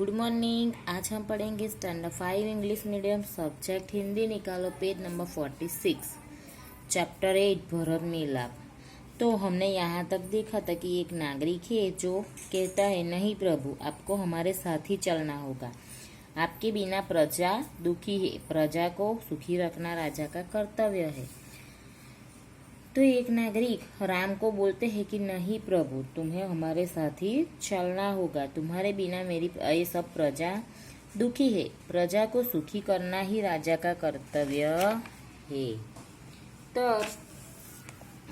Good morning. आज हम पढ़ेंगे standard 5 English medium subject Hindi. निकालो page number 46, chapter 8 Bharat Milap. तो हमने यहाँ तक देखा था कि एक नागरिक है जो कहता है, नहीं प्रभु, आपको हमारे साथ ही चलना होगा, आपके बिना प्रजा दुखी है, प्रजा को सुखी रखना राजा का कर्तव्य है। तो एक नागरिक राम को बोलते हैं कि नहीं प्रभु, तुम्हें हमारे साथ ही चलना होगा, तुम्हारे बिना मेरी ये सब प्रजा दुखी है, प्रजा को सुखी करना ही राजा का कर्तव्य है। तो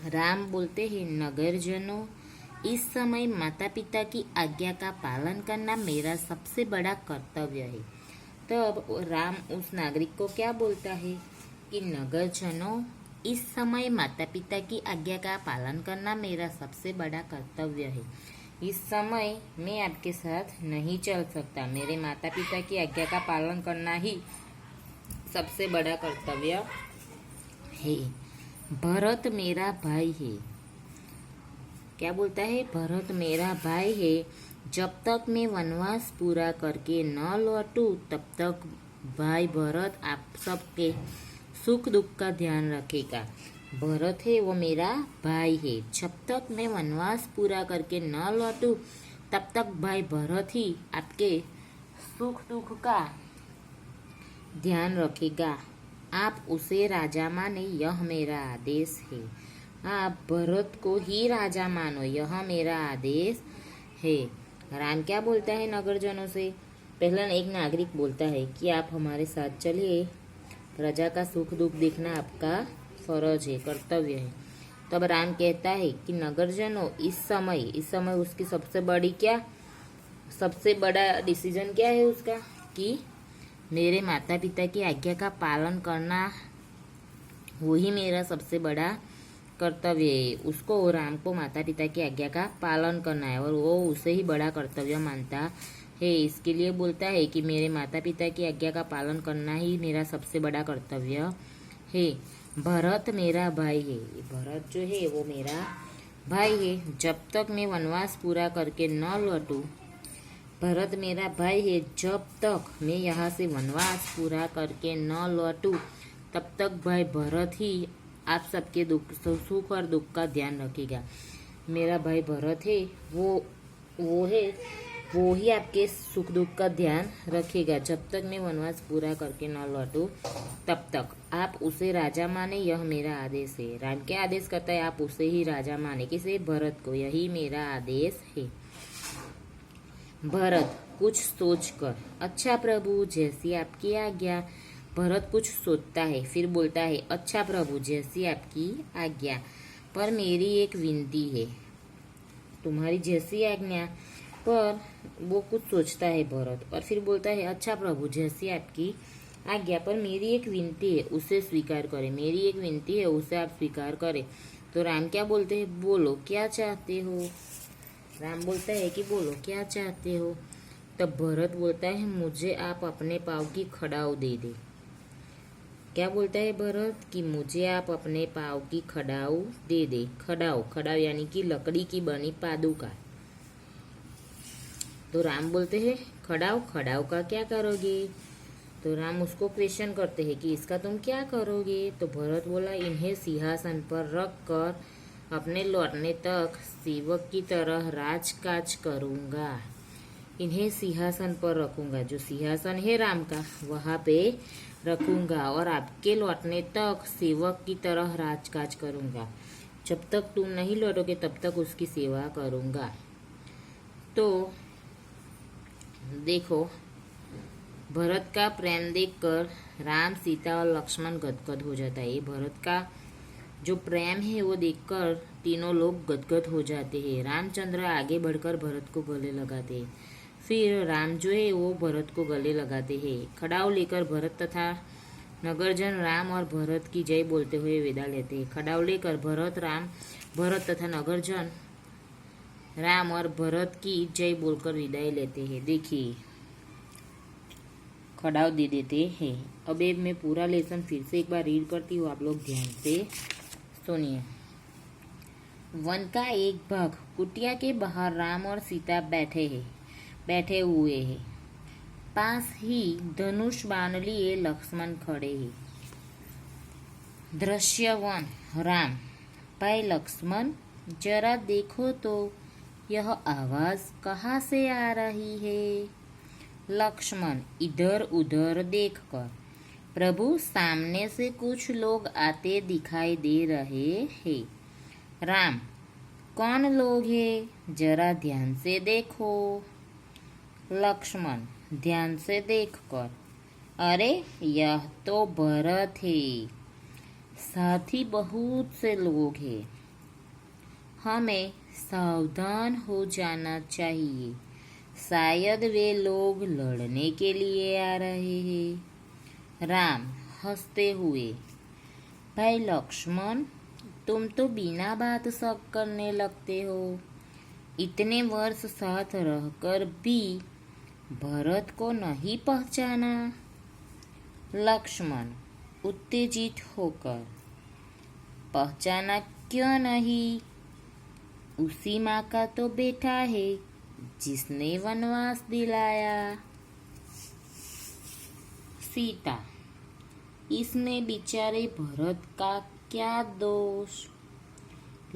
राम बोलते हैं, नगरजनों, इस समय माता पिता की आज्ञा का पालन करना मेरा सबसे बड़ा कर्तव्य है। तब राम उस नागरिक को क्या बोलता है कि नगरजनों, इस समय माता पिता की आज्ञा का पालन करना मेरा सबसे बड़ा कर्तव्य है। इस समय मैं आपके साथ नहीं चल सकता, मेरे माता पिता की आज्ञा का पालन करना ही सबसे बड़ा कर्तव्य है। भरत मेरा भाई है। क्या बोलता है? भरत मेरा भाई है, जब तक मैं वनवास पूरा करके न लौटूं तब तक भाई भरत आप सबके सुख दुख का ध्यान रखेगा। भरत है वो मेरा भाई है, जब तक मैं वनवास पूरा करके न लौटूं तब तक भाई भरत ही आपके सुख दुख का ध्यान रखेगा। आप उसे राजा माने, यह मेरा आदेश है। आप भरत को ही राजा मानो, यह मेरा आदेश है। राम क्या बोलता है नगरजनों से? पहला एक नागरिक बोलता है कि आप हमारे साथ चलिए, प्रजा का सुख दुख देखना आपका फर्ज है, कर्तव्य है। तब राम कहता है कि नगरजनों, इस समय उसकी सबसे बड़ा डिसीजन क्या है उसका, कि मेरे माता पिता की आज्ञा का पालन करना वही मेरा सबसे बड़ा कर्तव्य है। उसको, राम को माता पिता की आज्ञा का पालन करना है और वो उसे ही बड़ा कर्तव्य मानता है। इसके लिए बोलता है कि मेरे माता पिता की आज्ञा का पालन करना ही मेरा सबसे बड़ा कर्तव्य है। भरत मेरा भाई है। भरत जो है वो मेरा भाई है, जब तक मैं वनवास पूरा करके न लौटूं। भरत मेरा भाई है, जब तक मैं यहाँ से वनवास पूरा करके न लौटूं तब तक भाई भरत ही आप सबके सुख और दुख का ध्यान रखेगा। मेरा भाई भरत है, वो ही आपके सुख दुख का ध्यान रखेगा। जब तक मैं वनवास पूरा करके न लौटूं तब तक आप उसे राजा माने, यह मेरा आदेश है। राम क्या आदेश करता है? आप उसे ही राजा माने, किसे? भरत को, यही मेरा आदेश है। भरत कुछ सोच कर, अच्छा प्रभु, जैसी आपकी आज्ञा। भरत कुछ सोचता है, फिर बोलता है, अच्छा प्रभु, जैसी आपकी आज्ञा, पर मेरी एक विनती है। तुम्हारी जैसी आज्ञा, पर वो कुछ सोचता है भरत, और फिर बोलता है, अच्छा प्रभु, जैसी आपकी आज्ञा, पर मेरी एक विनती है, उसे स्वीकार करें। मेरी एक विनती है, उसे आप स्वीकार करें। तो राम क्या बोलते हैं? बोलो क्या चाहते हो। राम बोलता है कि बोलो क्या चाहते हो। तब भरत बोलता है, मुझे आप अपने पाँव की खड़ाऊ दे दे। क्या बोलता है भरत? कि मुझे आप अपने पाँव की खड़ाऊ दे दे। खड़ाऊ यानी कि लकड़ी की बनी पादुका। तो राम बोलते हैं, खड़ाऊ का क्या करोगे? तो राम उसको क्वेश्चन करते हैं कि इसका तुम क्या करोगे? तो भरत बोला, इन्हें सिंहासन पर रख कर अपने लौटने तक सेवक की तरह राजकाज करूंगा। इन्हें सिंहासन पर रखूंगा, जो सिंहासन है राम का वहां पे रखूंगा, और आपके लौटने तक सेवक की तरह राजकाज करूंगा। जब तक तुम नहीं लौटोगे तब तक उसकी सेवा करूंगा। तो देखो, भरत का प्रेम देखकर राम, सीता और लक्ष्मण गदगद हो जाता है। भरत का जो प्रेम है वो देखकर तीनों लोग गदगद हो जाते हैं। रामचंद्र आगे बढ़कर भरत को गले लगाते हैं। फिर राम जो है वो भरत को गले लगाते हैं। खड़ाऊ लेकर भरत तथा नगरजन राम और भरत की जय बोलते हुए विदा लेते हैं। खड़ाऊ लेकर भरत तथा नगरजन राम और भरत की जय बोलकर विदाई लेते हैं। देखिए, खड़ाऊ दे देते हैं। अब एक मैं पूरा लेसन फिर से एक बार रीड करती हूँ, आप लोग ध्यान से सुनिए। वन का एक भाग, कुटिया के बाहर राम और सीता बैठे हुए हैं। पास ही धनुष बाण लिए लक्ष्मण खड़े हैं। दृश्य 1 राम। भाई लक्ष्मण, जरा देखो तो यह आवाज कहाँ से आ रही है? लक्ष्मण इधर उधर देखकर, प्रभु सामने से कुछ लोग आते दिखाई दे रहे हैं। राम, कौन लोग हैं? जरा ध्यान से देखो। लक्ष्मण ध्यान से देखकर, अरे यह तो भरत है, साथ ही बहुत से लोग हैं। हमें सावधान हो जाना चाहिए, शायद वे लोग लड़ने के लिए आ रहे हैं। राम हंसते हुए, भाई लक्ष्मण, तुम तो बिना बात शक करने लगते हो। इतने वर्ष साथ रहकर भी भरत को नहीं पहचाना? लक्ष्मण उत्तेजित होकर, पहचाना क्यों नहीं? उसी माँ का तो बेटा है जिसने वनवास दिलाया। सीता, इसमें बेचारे भरत का क्या दोष?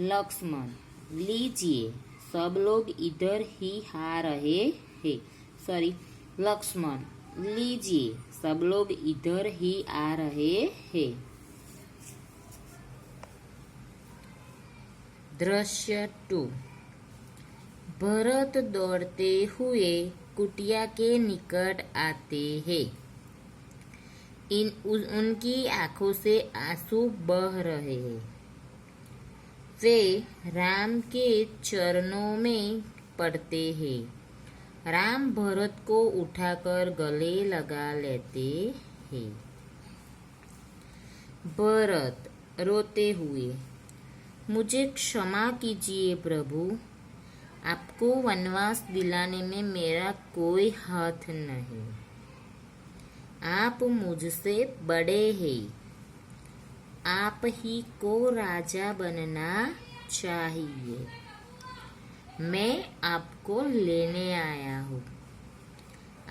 लक्ष्मण, लीजिए, सब लोग इधर ही आ रहे हैं। लक्ष्मण, लीजिए, सब लोग इधर ही आ रहे हैं। दृश्य 2 भरत दौड़ते हुए कुटिया के निकट आते हैं। उनकी आंखों से आंसू बह रहे हैं। वे राम के चरणों में पड़ते हैं। राम भरत को उठाकर गले लगा लेते हैं। भरत रोते हुए, मुझे क्षमा कीजिए प्रभु, आपको वनवास दिलाने में मेरा कोई हाथ नहीं। आप मुझसे बड़े हैं, आप ही को राजा बनना चाहिए। मैं आपको लेने आया हूँ।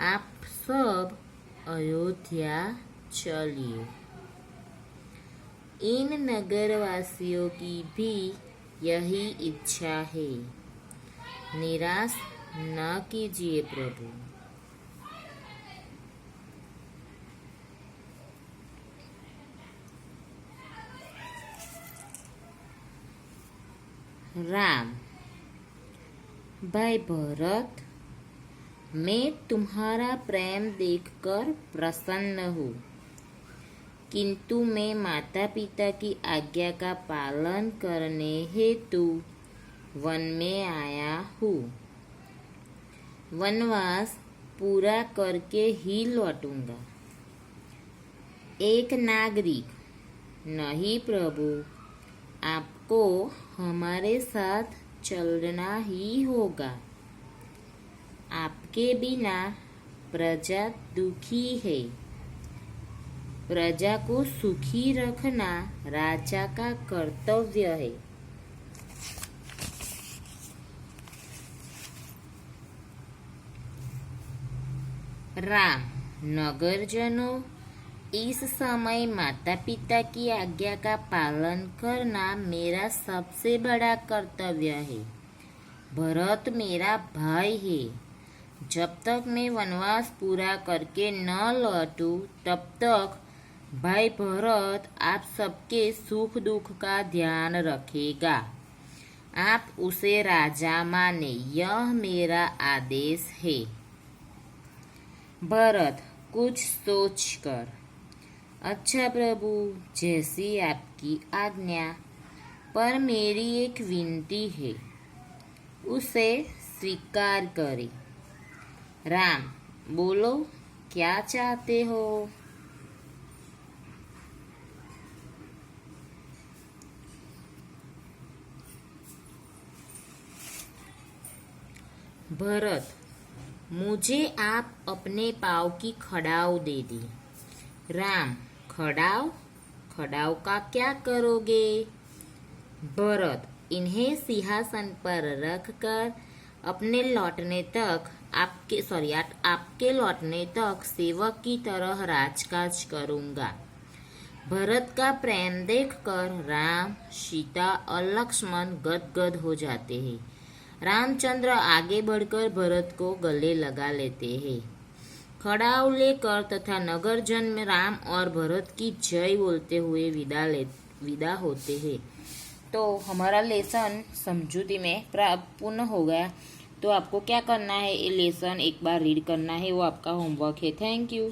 आप सब अयोध्या चलिए। इन नगरवासियों की भी यही इच्छा है। निराश न कीजिए प्रभु। राम, भाई भरत, मैं तुम्हारा प्रेम देखकर प्रसन्न हूँ, किंतु मैं माता पिता की आज्ञा का पालन करने हेतु वन में आया हूँ। वनवास पूरा करके ही लौटूंगा। एक नागरिक, नहीं प्रभु, आपको हमारे साथ चलना ही होगा। आपके बिना प्रजा दुखी है। प्रजा को सुखी रखना राजा का कर्तव्य है। राम, नगरजनों, इस समय माता पिता की आज्ञा का पालन करना मेरा सबसे बड़ा कर्तव्य है। भरत मेरा भाई है। जब तक मैं वनवास पूरा करके न लौटूं, तब तक भाई भरत आप सबके सुख दुख का ध्यान रखेगा। आप उसे राजा माने, यह मेरा आदेश है। भरत कुछ सोचकर, अच्छा प्रभु, जैसी आपकी आज्ञा, पर मेरी एक विनती है, उसे स्वीकार करें। राम, बोलो, क्या चाहते हो? भरत, मुझे आप अपने पाँव की खड़ाऊ दे दी। राम, खड़ाऊ? खड़ाऊ का क्या करोगे? भरत, इन्हें सिंहासन पर रखकर अपने लौटने तक आपके लौटने तक सेवक की तरह राजकाज करूंगा। भरत का प्रेम देखकर राम, सीता और लक्ष्मण गदगद हो जाते हैं। रामचंद्र आगे बढ़कर भरत को गले लगा लेते हैं। खड़ाऊ लेकर तथा नगरजन में राम और भरत की जय बोलते हुए विदा होते हैं। तो हमारा लेसन समझूती में पूर्ण हो गया। तो आपको क्या करना है, ये लेसन एक बार रीड करना है, वो आपका होमवर्क है। Thank you.